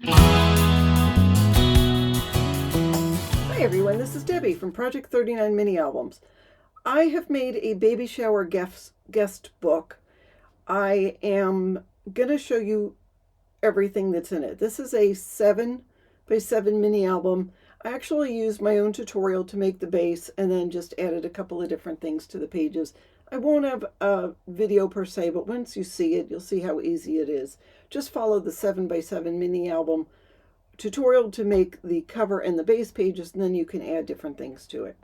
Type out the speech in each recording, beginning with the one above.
Hi everyone, this is Debbie from Project 39 Mini Albums. I have made a baby shower guest book. I am going to show you everything that's in it. This is a 7x7 mini album. I actually used my own tutorial to make the base and then just added a couple of different things to the pages. I won't have a video per se, but once you see it, you'll see how easy it is. Just follow the 7x7 mini album tutorial to make the cover and the base pages, and then you can add different things to it.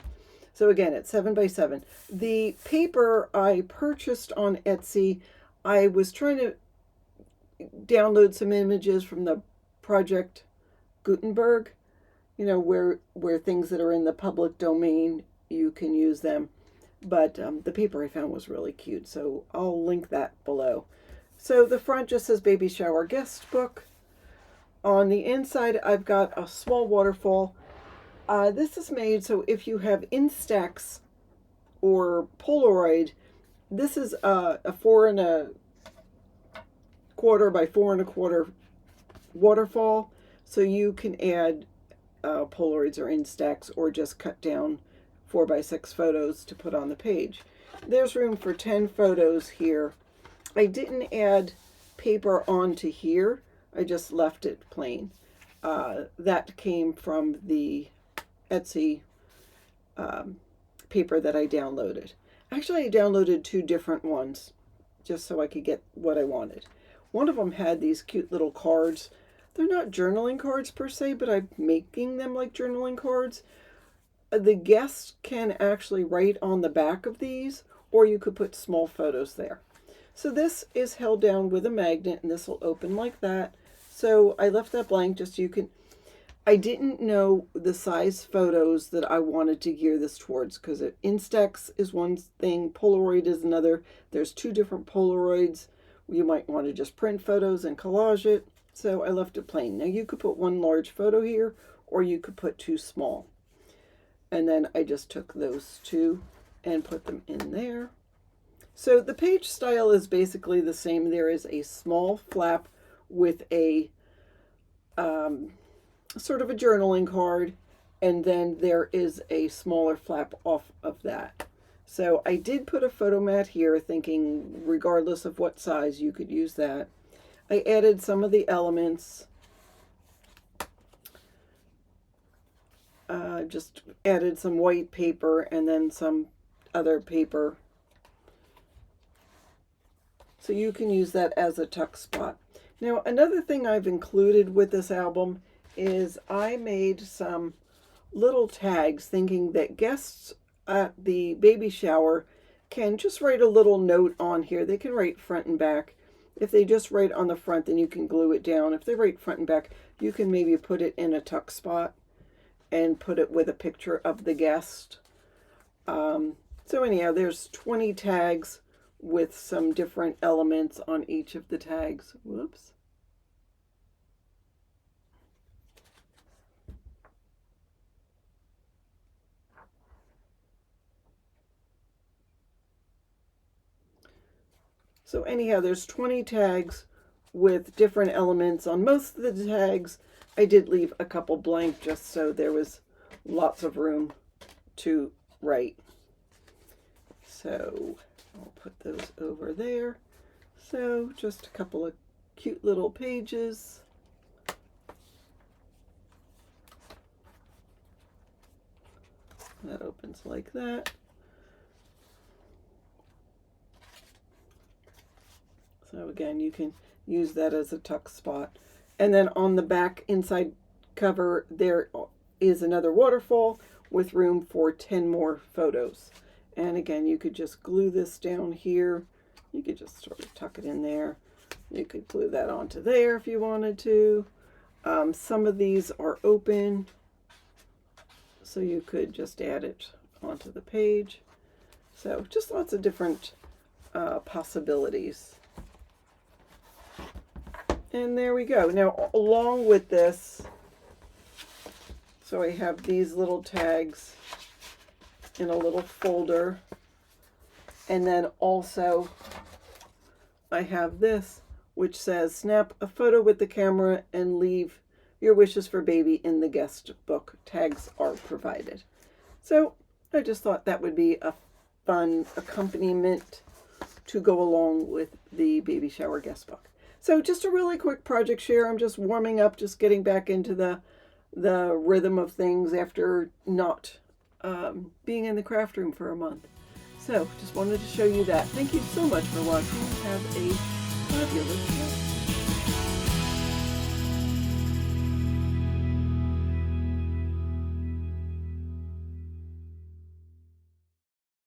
So again, it's 7x7. The paper I purchased on Etsy. I was trying to download some images from the Project Gutenberg, where things that are in the public domain, you can use them. But the paper I found was really cute, so I'll link that below. So the front just says Baby Shower Guest Book. On the inside, I've got a small waterfall. This is made so if you have Instax or Polaroid, this is a 4 1/4 by 4 1/4 waterfall. So you can add Polaroids or Instax or just cut down 4x6 photos to put on the page. There's room for 10 photos here. I didn't add paper onto here. I just left it plain. That came from the Etsy paper that I downloaded. Actually, I downloaded 2 different ones just so I could get what I wanted. One of them had these cute little cards. They're not journaling cards per se, but I'm making them like journaling cards. The guests can actually write on the back of these, or you could put small photos there. So this is held down with a magnet, and this will open like that. So I left that blank just so you can... I didn't know the size photos that I wanted to gear this towards, because Instax is one thing, Polaroid is another. There's 2 different Polaroids. You might want to just print photos and collage it. So I left it plain. Now you could put 1 large photo here, or you could put 2 small. And then I just took those 2 and put them in there. So the page style is basically the same. There is a small flap with a sort of a journaling card, and then there is a smaller flap off of that. So I did put a photo mat here, thinking regardless of what size you could use that. I added some of the elements. Just added some white paper and then some other paper. So you can use that as a tuck spot. Now, another thing I've included with this album is I made some little tags thinking that guests at the baby shower can just write a little note on here. They can write front and back. If they just write on the front, then you can glue it down. If they write front and back, you can maybe put it in a tuck spot and put it with a picture of the guest. So anyhow, there's 20 tags with some different elements on each of the tags. Whoops. So anyhow, there's 20 tags with different elements. On most of the tags, I did leave a couple blank just so there was lots of room to write. So I'll put those over there. So just a couple of cute little pages. That opens like that. So again, you can use that as a tuck spot. And then on the back inside cover, there is another waterfall with room for 10 more photos. And again, you could just glue this down here. You could just sort of tuck it in there. You could glue that onto there if you wanted to. Some of these are open, so you could just add it onto the page. So just lots of different possibilities. And there we go. Now, along with this, so I have these little tags in a little folder. And then also I have this, which says snap a photo with the camera and leave your wishes for baby in the guest book. Tags are provided. So I just thought that would be a fun accompaniment to go along with the baby shower guest book. So just a really quick project share. I'm just warming up, just getting back into the rhythm of things after not being in the craft room for a month. So just wanted to show you that. Thank you so much for watching. Have a fabulous day.